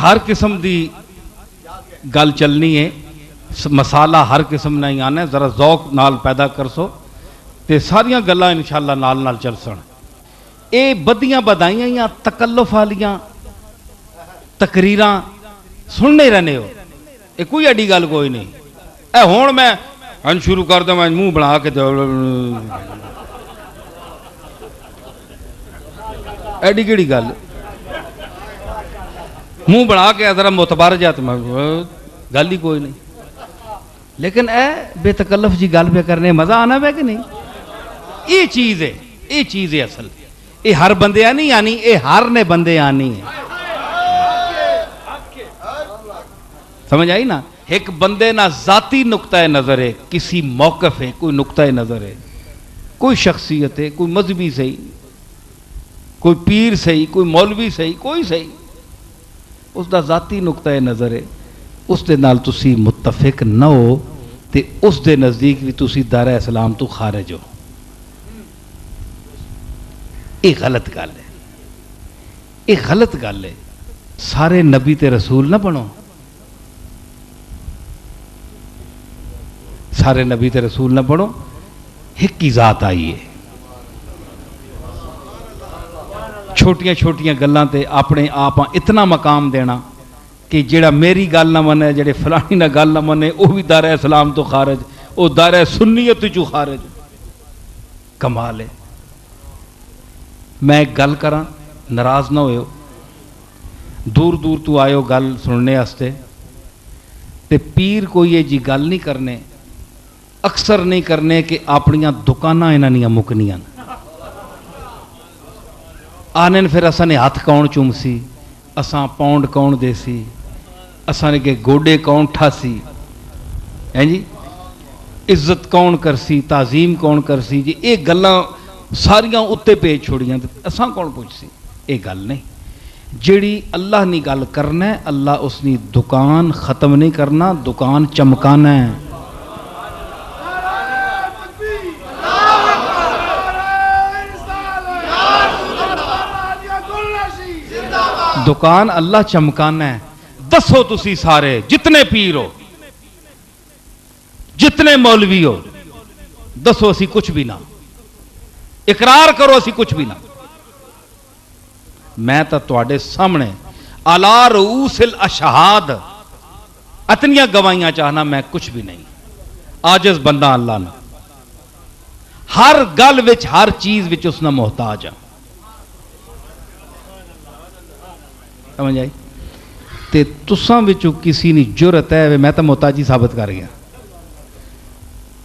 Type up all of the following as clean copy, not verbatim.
हर किस्म की गल चलनी है, मसाला हर किस्म नहीं आना, जरा जौक नाल पैदा कर सो तो सारिया गल्लां इंशाअल्लाह नाल नाल चल सन। ये बदियां बधाइयां या तकल्लुफ वालियां तकरीरां सुनने रहने हो, ये कोई एडी गल कोई नहीं। ए हुण मैं हन शुरू कर दे, मैं मुंह बना के एडी केड़ी गल, मुंह बना के जरा मुतबार जा, तो गल ही कोई नहीं। लेकिन ए बेतकल्लफ जी गल पे करने मजा आना पे कि नहीं? ये चीज है, ये चीज है असल। ये हर बंदे नहीं आनी, ये हर ने बंदे आनी है। समझ आई ना? एक बंदे ना जाती नुक्ता नजर है, किसी मौकफ है, कोई नुक्ता नजर है, कोई शख्सियत है, कोई मजहबी सही, कोई पीर सही, कोई मौलवी सही, कोई सही, उसका जाती नुक्ता नजर है, उसके नाल तुसी मुत्तफिक न हो तो उसके नज़दीक भी तुसी दायरा इस्लाम तो खारिज हो। ये गलत गल है, ये गलत गल है। सारे नबी ते रसूल ना बनो, सारे नबी ते रसूल ना बनो, एक ही जात आई है। छोटिया छोटिया गल्लां ते अपने आप इतना मकाम देना कि जेड़ा मेरी गल ना मने, जेड़े फलानी ना गल ना मने, वह भी दायरा इस्लाम तो खारिज, वो दायरा सुन्नीयत चो खारिज। कमाल है। मैं एक गल करा, नाराज ना होयो, दूर दूर तू आयो गल सुनने वास्ते, ते पीर कोई ये जी गल नहीं करने, अक्सर नहीं करने कि अपनियां दुकानां इन्हां दियां मुकनियां आने, फिर असा ने हथ कौन चूमसी, असा पौंड कौन देसी, असा ने के गोडे कौन ठासी, हैं जी, इज्जत कौन करसी, ताजीम कौन करसी जी। ये गल्लां सारियां उत्ते पेज छोड़ियां, असा कौन पुछसी? ये गल नहीं। जिहड़ी अल्लाह नी गल करना है, अल्लाह उसनी दुकान खत्म नहीं करना, दुकान चमकाना है। दुकान अल्लाह चमकाना है। दसो तुसी सारे जितने पीर हो, जितने मौलवी हो, दसो असी कुछ भी ना, इकरार करो असी कुछ भी ना। मैं तो तुहाडे सामने अला रूसिल अशहाद अतनियां गवाहियां चाहना, मैं कुछ भी नहीं, आजिज़ बंदा अल्लाह ना, हर गल विच हर चीज विच उसना मोहताज आ। समझ आई? ते तुसां विचों किसी नी जुरत है, मैं तो मोहताजी साबित कर गया,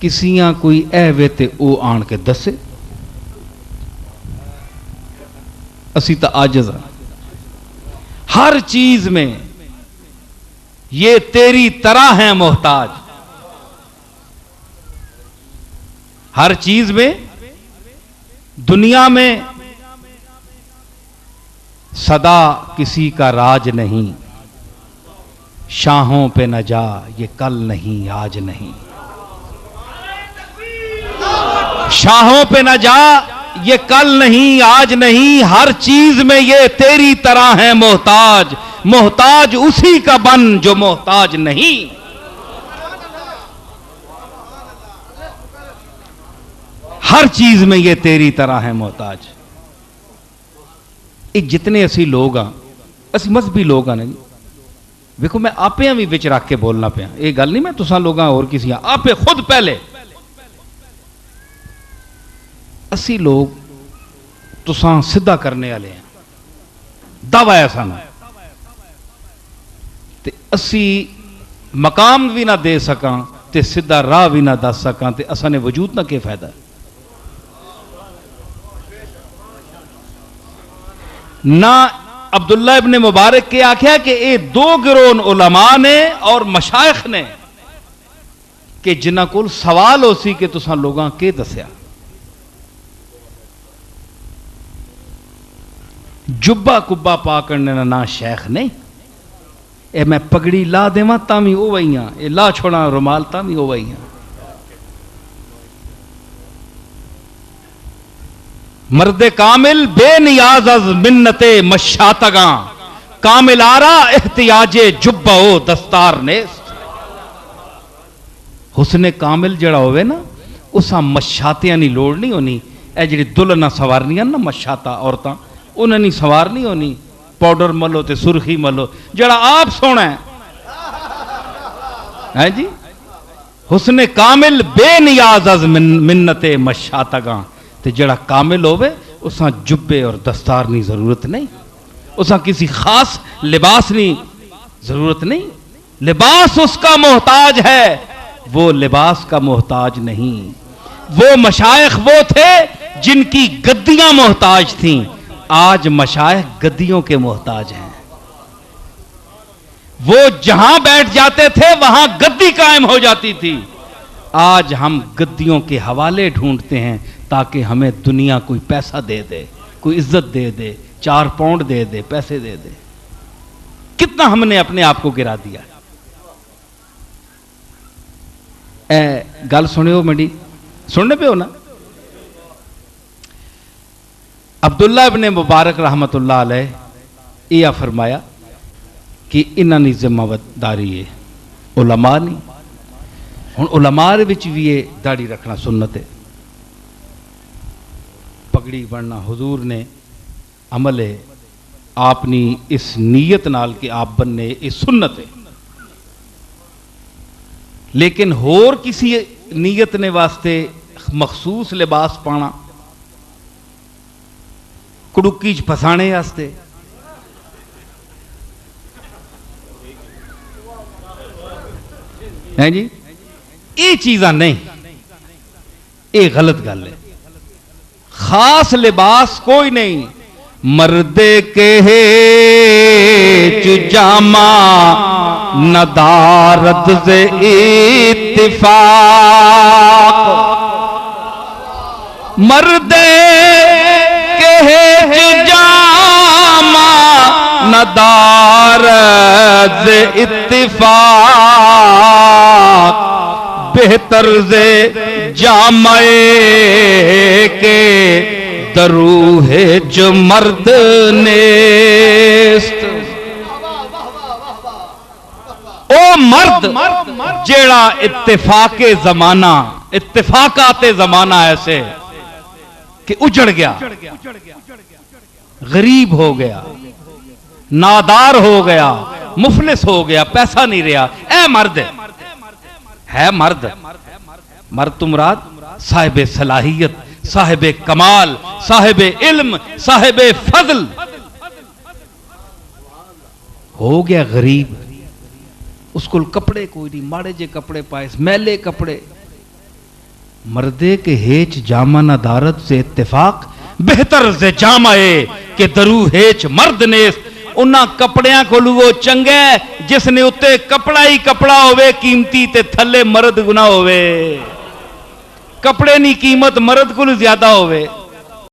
किसियां कोई ऐवे ते ओ आन के दसे, असी तो आजिज़ हां हर चीज में, ये तेरी तरह है मोहताज, हर चीज में। दुनिया में सदा किसी का राज नहीं, शाहों पे न जा, ये कल नहीं आज नहीं, शाहों पे न जा, ये कल नहीं आज नहीं, हर चीज में ये तेरी तरह है मोहताज, मोहताज उसी का बन जो मोहताज नहीं। हर चीज में ये तेरी तरह है मोहताज। ये जितने असी लोग हाँ, असी मजहबी लोग हाँ ना जी, देखो मैं आपे भी विच रख के बोलना पाया, ये गल नहीं मैं तुसा लोग और किसी, आपे खुद पहले असी लोग तुसा सीधा करने वाले हैं, दावा है सानू, ते असी मकाम भी ना दे सकां ते सीधा राह भी ना दस सकां, ते असा ने वजूद ना के फायदा। ना अब्दुल्ला इब्ने मुबारक के आख्या कि ये दो गिरोह उलमा ने और मशाइख ने कि जिन्हां कोल सवाल हो सी कि तुसां लोगां के दस्या। जुब्बा कुब्बा पा करने ना शेख नहीं, ए मैं पगड़ी ला देवा तामी ओ वही हाँ, ये ला छोड़ा रुमाल तामी ओ वही हाँ। मर्दे कामिल बेनियाज अज मिन्नते मशातगा, कामिलारा एहतियाजे जुब्बा ओ दस्तार नेस्त। हुस्ने कामिल जड़ा होवे ना उसा मशातियां नहीं लोड़ नहीं होनी। ए जी दुल्हना सवारनियां ना मशाता औरतां उन्हें नहीं सवारनी होनी। पाउडर मलो ते सुरखी मलो, जड़ा आप सोना है जी। हुस्ने कामिल बेनियाज अज मिन्नते मशातगा, ते जड़ा कामिल होवे उसा जुब्बे और दस्तार की जरूरत नहीं, उसा किसी खास लिबास की जरूरत नहीं। लिबास उसका मोहताज है, वो लिबास का मोहताज नहीं। वो मशाइख वो थे जिनकी गद्दियां मोहताज थीं, आज मशाइख गद्दियों के मोहताज हैं। वो जहां बैठ जाते थे वहां गद्दी कायम हो जाती थी। आज हम गद्दियों के हवाले ढूंढते हैं ताकि हमें दुनिया कोई पैसा दे दे, कोई इज्जत दे दे, 4 पाउंड दे दे, पैसे दे दे। कितना हमने अपने आप को गिरा दिया। गल सुनियो मेरी, सुनने पे हो ना। अब्दुल्ला इब्ने मुबारक रहमतुल्लाह अलैह यह फरमाया कि इन्हां जिम्मेदारी है उलमा नहीं। हुण उलमा दे विच भी ये दाढ़ी रखना सुन्नत है, पगड़ी बनना हुजूर ने अमल है, आपनी इस नीयत नाल कि आप बनने इस सुन्नत है। लेकिन होर किसी नीयत ने वास्ते मखसूस लिबास पाना, कुड़ुकी च फसाने वास्ते, है जी, ये चीज़ां नहीं, ये गलत गल है। खास लिबास कोई नहीं। मर्दे के जामा नदारत से इत्तिफाक, मर्दे के जामा नदारत से इत्तिफाक, बेहतर से जामे के दरूहे जो मर्द नेस्त। ओ मर्द जेड़ा इत्तेफाके जमाना, इत्तेफाकाते जमाना ऐसे कि उजड़ गया, गरीब हो गया, नादार हो गया, मुफलिस हो गया, पैसा नहीं रहा, ए मर्द है। मर्द मर्द तो मुराद साहिब सलाहियत, साहिब कमाल, साहिब इल्म, साहिब फजल। हो गया गरीब, उसको कपड़े कोई नहीं, माड़े जे कपड़े पाए, मैले कपड़े। मर्दे के हेच जामा नदारत से इत्तेफाक, बेहतर से जामाए के दरू हेच मर्द ने। उन्हां कपड़ियां को वो चंगे जिसने उत्ते कपड़ा ही कपड़ा होवे कीमती, ते थले मर्द गुना होवे। कपड़े नी कीमत मर्द को ज्यादा होवे।